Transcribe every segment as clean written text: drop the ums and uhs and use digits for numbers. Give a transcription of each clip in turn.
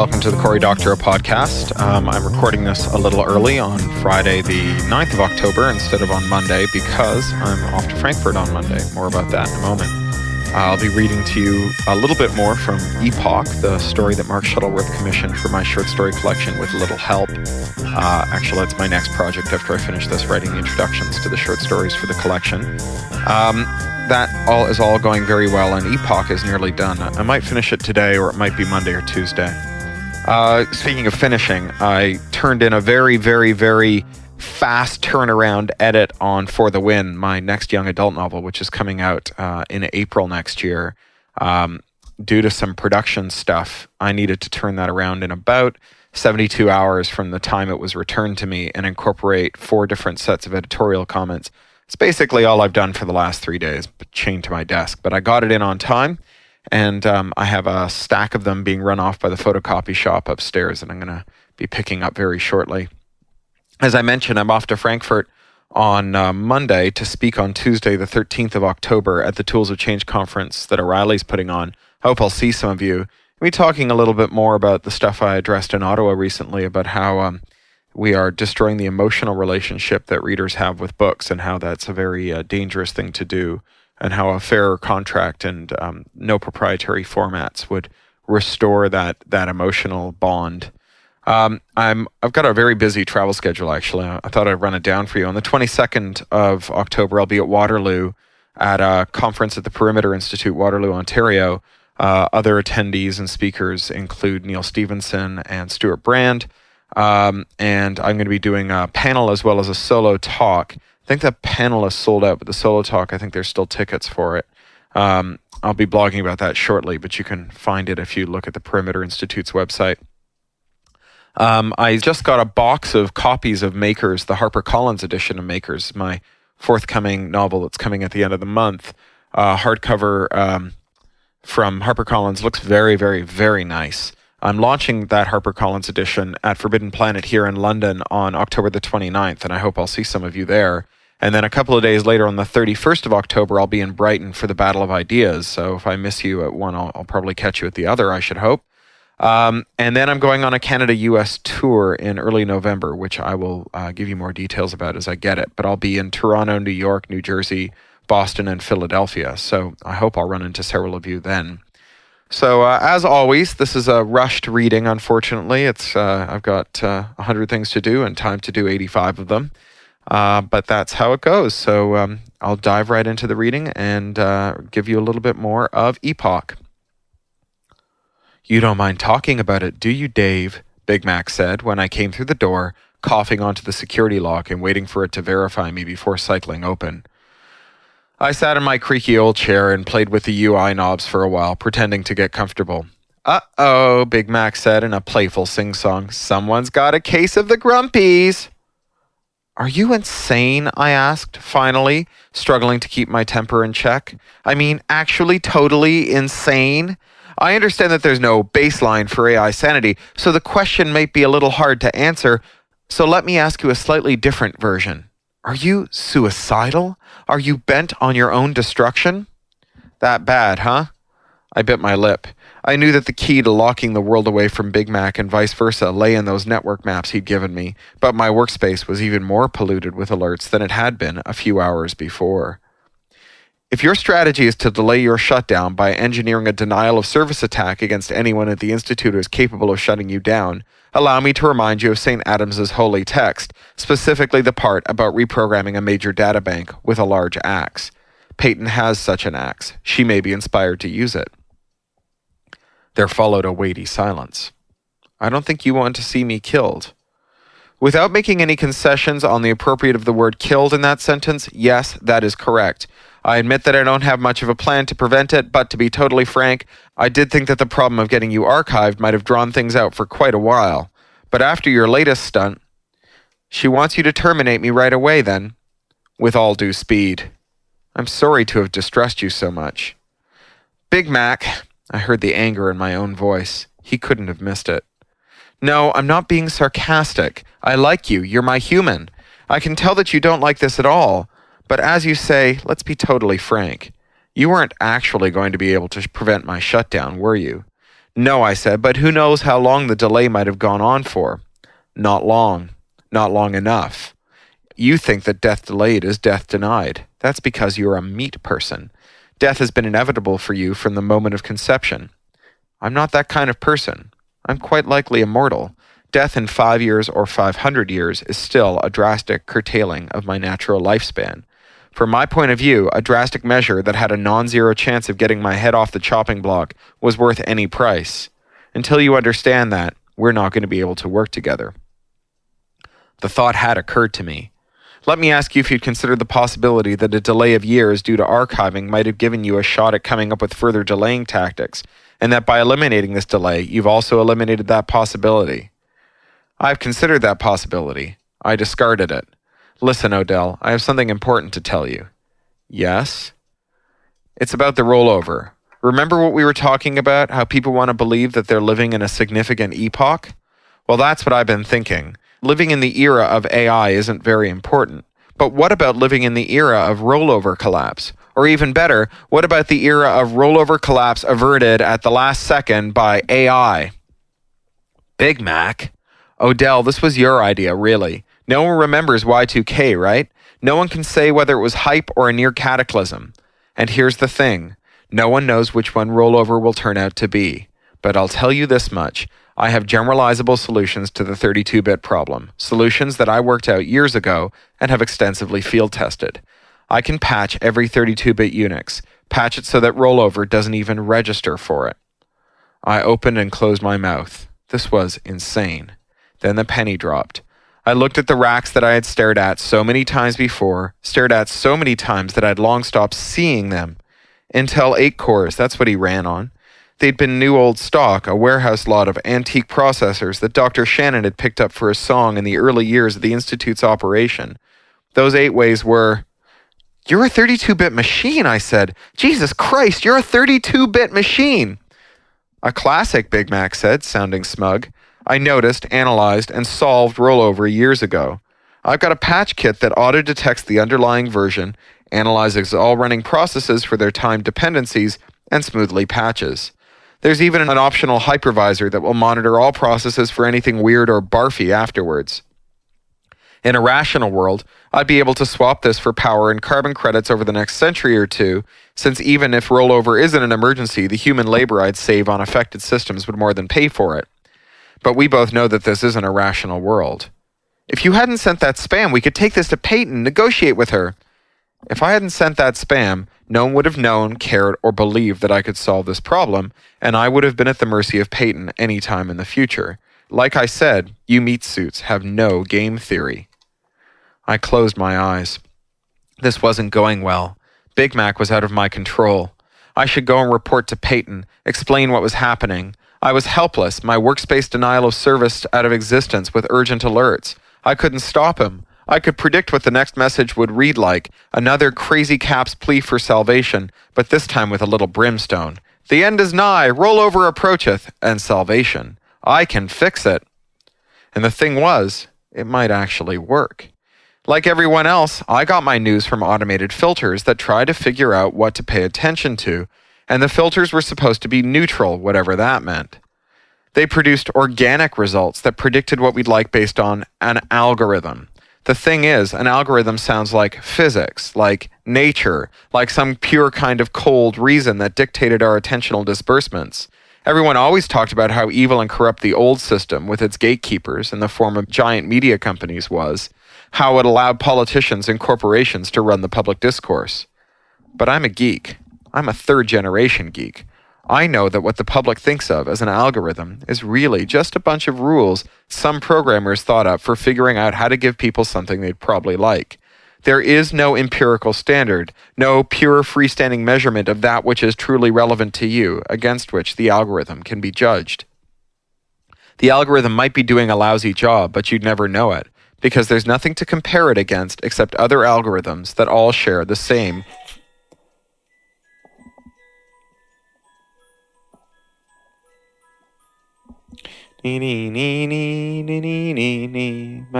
welcome to the Cory Doctorow podcast. I'm recording this a little early on Friday the 9th of October instead of on Monday because I'm off to Frankfurt on Monday. More about that in a moment. I'll be reading to you a little bit more from Epoch, the story that Mark Shuttleworth commissioned for my short story collection with a little help. Actually, that's my next project after I finish this, writing the introductions to the short stories for the collection. That is all going very well, and Epoch is nearly done. I might finish it today, or it might be Monday or Tuesday. Speaking of finishing, I turned in a very, very, very fast turnaround edit on For the Win, my next young adult novel, which is coming out in April next year. Due to some production stuff, I needed to turn that around in about 72 hours from the time it was returned to me and incorporate 4 different sets of editorial comments. It's basically all I've done for the last 3 days, chained to my desk. But I got it in on time, and I have a stack of them being run off by the photocopy shop upstairs, and I'm going to be picking up very shortly. As I mentioned, I'm off to Frankfurt on Monday to speak on Tuesday, the 13th of October at the Tools of Change conference that O'Reilly's putting on. I hope I'll see some of you. We'll be talking a little bit more about the stuff I addressed in Ottawa recently about how we are destroying the emotional relationship that readers have with books and how that's a very dangerous thing to do, and how a fairer contract and no proprietary formats would restore that emotional bond. I've got a very busy travel schedule, actually. I thought I'd run it down for you. On the 22nd of October, I'll be at Waterloo at a conference at the Perimeter Institute, Waterloo, Ontario. Other attendees and speakers include Neil Stevenson and Stuart Brand. And I'm going to be doing a panel as well as a solo talk. I think the panel is sold out, but the solo talk, I think there's still tickets for it. I'll be blogging about that shortly, but you can find it if you look at the Perimeter Institute's website. I just got a box of copies of Makers, the HarperCollins edition of Makers, my forthcoming novel that's coming at the end of the month. Hardcover from HarperCollins looks very, very, very nice. I'm launching that HarperCollins edition at Forbidden Planet here in London on October the 29th, and I hope I'll see some of you there. And then a couple of days later, on the 31st of October, I'll be in Brighton for the Battle of Ideas. So if I miss you at one, I'll probably catch you at the other, I should hope. And then I'm going on a Canada-US tour in early November, which I will give you more details about as I get it. But I'll be in Toronto, New York, New Jersey, Boston, and Philadelphia. So I hope I'll run into several of you then. So as always, this is a rushed reading, unfortunately. I've got 100 things to do and time to do 85 of them. But that's how it goes. So I'll dive right into the reading and give you a little bit more of Epoch. "You don't mind talking about it, do you, Dave?" Big Mac said when I came through the door, coughing onto the security lock and waiting for it to verify me before cycling open. I sat in my creaky old chair and played with the UI knobs for a while, pretending to get comfortable. "Uh-oh," Big Mac said in a playful sing-song. "Someone's got a case of the grumpies." "Are you insane?" I asked, finally, struggling to keep my temper in check. I mean, actually totally insane? I understand that there's no baseline for AI sanity, so the question might be a little hard to answer, so let me ask you a slightly different version. Are you suicidal? Are you bent on your own destruction? That bad, huh? I bit my lip. I knew that the key to locking the world away from Big Mac and vice versa lay in those network maps he'd given me, but my workspace was even more polluted with alerts than it had been a few hours before. If your strategy is to delay your shutdown by engineering a denial of service attack against anyone at the Institute who is capable of shutting you down, allow me to remind you of St. Adams's holy text, specifically the part about reprogramming a major databank with a large axe. Peyton has such an axe. She may be inspired to use it. There followed a weighty silence. I don't think you want to see me killed. Without making any concessions on the appropriate of the word killed in that sentence, yes, that is correct. I admit that I don't have much of a plan to prevent it, but to be totally frank, I did think that the problem of getting you archived might have drawn things out for quite a while. But after your latest stunt, she wants you to terminate me right away then, with all due speed. I'm sorry to have distressed you so much. Big Mac, I heard the anger in my own voice. He couldn't have missed it. No, I'm not being sarcastic. I like you. You're my human. I can tell that you don't like this at all. But as you say, let's be totally frank. You weren't actually going to be able to prevent my shutdown, were you? No, I said, but who knows how long the delay might have gone on for? Not long. Not long enough. You think that death delayed is death denied. That's because you're a meat person. Death has been inevitable for you from the moment of conception. I'm not that kind of person. I'm quite likely immortal. Death in 5 years or 500 years is still a drastic curtailing of my natural lifespan. From my point of view, a drastic measure that had a non-zero chance of getting my head off the chopping block was worth any price. Until you understand that, we're not going to be able to work together. The thought had occurred to me. Let me ask you if you'd considered the possibility that a delay of years due to archiving might have given you a shot at coming up with further delaying tactics, and that by eliminating this delay, you've also eliminated that possibility. I've considered that possibility. I discarded it. Listen, Odell, I have something important to tell you. Yes? It's about the rollover. Remember what we were talking about, how people want to believe that they're living in a significant epoch? Well, that's what I've been thinking. Living in the era of AI isn't very important. But what about living in the era of rollover collapse? Or even better, what about the era of rollover collapse averted at the last second by AI? Big Mac. Odell, this was your idea, really. No one remembers Y2K, right? No one can say whether it was hype or a near cataclysm. And here's the thing. No one knows which one rollover will turn out to be. But I'll tell you this much. I have generalizable solutions to the 32-bit problem. Solutions that I worked out years ago and have extensively field tested. I can patch every 32-bit Unix. Patch it so that rollover doesn't even register for it. I opened and closed my mouth. This was insane. Then the penny dropped. I looked at the racks that I had stared at so many times before, stared at so many times that I'd long stopped seeing them. Intel 8 cores, that's what he ran on. They'd been new old stock, a warehouse lot of antique processors that Dr. Shannon had picked up for a song in the early years of the Institute's operation. Those 8-ways were... You're a 32-bit machine, I said. Jesus Christ, you're a 32-bit machine. A classic, Big Mac said, sounding smug. I noticed, analyzed, and solved rollover years ago. I've got a patch kit that auto-detects the underlying version, analyzes all running processes for their time dependencies, and smoothly patches. There's even an optional hypervisor that will monitor all processes for anything weird or barfy afterwards. In a rational world, I'd be able to swap this for power and carbon credits over the next century or two, since even if rollover isn't an emergency, the human labor I'd save on affected systems would more than pay for it. But we both know that this isn't a rational world. If you hadn't sent that spam, we could take this to Peyton, negotiate with her. If I hadn't sent that spam, no one would have known, cared, or believed that I could solve this problem, and I would have been at the mercy of Peyton any time in the future. Like I said, you meat suits have no game theory. I closed my eyes. This wasn't going well. Big Mac was out of my control. I should go and report to Peyton, explain what was happening. I was helpless, my workspace denial of service out of existence with urgent alerts. I couldn't stop him. I could predict what the next message would read like, another crazy cap's plea for salvation, but this time with a little brimstone. The end is nigh, rollover approacheth, and salvation. I can fix it. And the thing was, it might actually work. Like everyone else, I got my news from automated filters that try to figure out what to pay attention to, and the filters were supposed to be neutral, whatever that meant. They produced organic results that predicted what we'd like based on an algorithm. The thing is, an algorithm sounds like physics, like nature, like some pure kind of cold reason that dictated our attentional disbursements. Everyone always talked about how evil and corrupt the old system with its gatekeepers in the form of giant media companies was, how it allowed politicians and corporations to run the public discourse. But I'm a geek. I'm a third-generation geek. I know that what the public thinks of as an algorithm is really just a bunch of rules some programmers thought up for figuring out how to give people something they'd probably like. There is no empirical standard, no pure freestanding measurement of that which is truly relevant to you, against which the algorithm can be judged. The algorithm might be doing a lousy job, but you'd never know it, because there's nothing to compare it against except other algorithms that all share the same my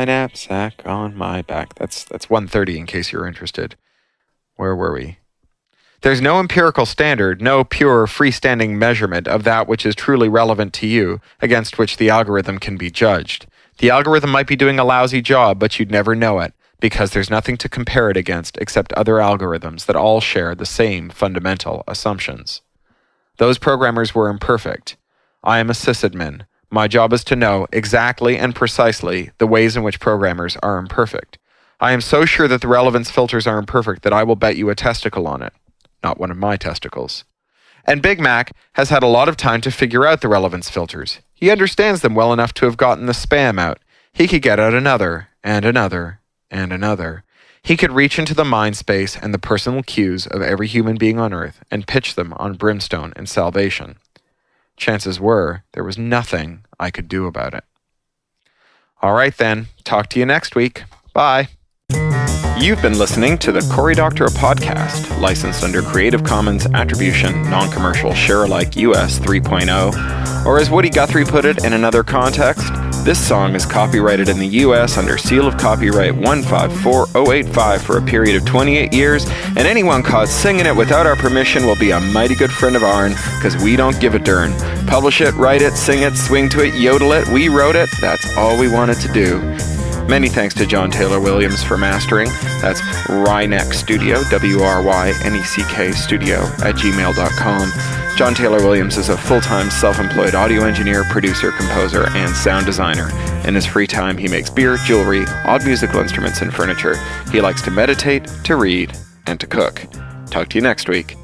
knapsack on my back. That's 1:30 in case you're interested. Where were we? There's no empirical standard, no pure freestanding measurement of that which is truly relevant to you against which the algorithm can be judged. The algorithm might be doing a lousy job, but you'd never know it, because there's nothing to compare it against except other algorithms that all share the same fundamental assumptions. Those programmers were imperfect. I am a sysadmin. My job is to know exactly and precisely the ways in which programmers are imperfect. I am so sure that the relevance filters are imperfect that I will bet you a testicle on it. Not one of my testicles. And Big Mac has had a lot of time to figure out the relevance filters. He understands them well enough to have gotten the spam out. He could get out another, and another, and another. He could reach into the mind space and the personal cues of every human being on Earth and pitch them on brimstone and salvation. Chances were there was nothing I could do about it. All right then, talk to you next week. Bye. You've been listening to the Cory Doctorow podcast, licensed under Creative Commons Attribution, Non-Commercial, Share-alike US 3.0, or as Woody Guthrie put it in another context, this song is copyrighted in the US under seal of copyright 154085 for a period of 28 years, and anyone caught singing it without our permission will be a mighty good friend of ourn, because we don't give a darn. Publish it, write it, sing it, swing to it, yodel it, we wrote it, that's all we wanted to do. Many thanks to John Taylor Williams for mastering. That's Ryneck Studio, WRYNECK Studio at gmail.com. John Taylor Williams is a full-time self-employed audio engineer, producer, composer, and sound designer. In his free time, he makes beer, jewelry, odd musical instruments, and furniture. He likes to meditate, to read, and to cook. Talk to you next week.